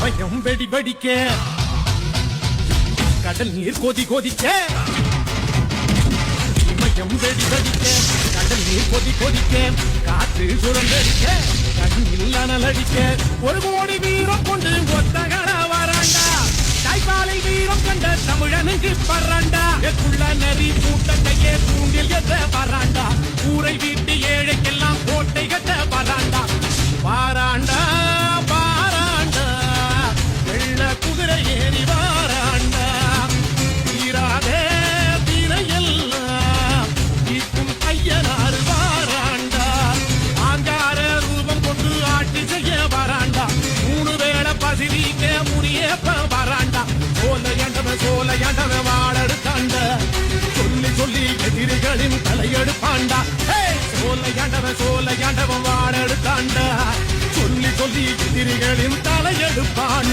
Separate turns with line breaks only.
பயம் வெடி வெடிக்க கடல் நீர் கொதி கொதிக்க பயம் வெடி வெடிக்க கடல் நீர் கொதி கொதிக்க காற்று சுரந்தடிக்க கண்ணில் அனலடிக்க ஒரு கோடி வீரம் கொண்டு ஒத்தகட வராண்டா தாய்ப்பாலை வீரம் கண்ட தமிழனுக்கு பறாண்டா எக்குள்ள நெறி கூட்டத்தையே தூண்டில் எத்த வராண்டா ஊரை வீட்டு ஏழைக்கெல்லாம் கோட்டை கட்ட வராண்டா பாராண்டா பாராண்டா வெள்ள குதிரை ஏறி வாராண்டா தீராதே தீரையெல்லாம் தீக்கும் ஐயனாறு வாராண்டா ஆங்கார ரூபம் கொண்டு ஆட்சி செய்ய வராண்டா 3 வேளை பசிரிக்க முனியப்ப வராண்டா சோலையாண்டவன் வாழெடுத்தாண்ட சொல்லி சொல்லி எதிரிகளின் தலையெடுப்பாண்டா சோலையாண்டவன் வாழெடுத்தாண்ட சொல்லி சொல்லி எதிரிகளின் தலையெடுப்பாண்ட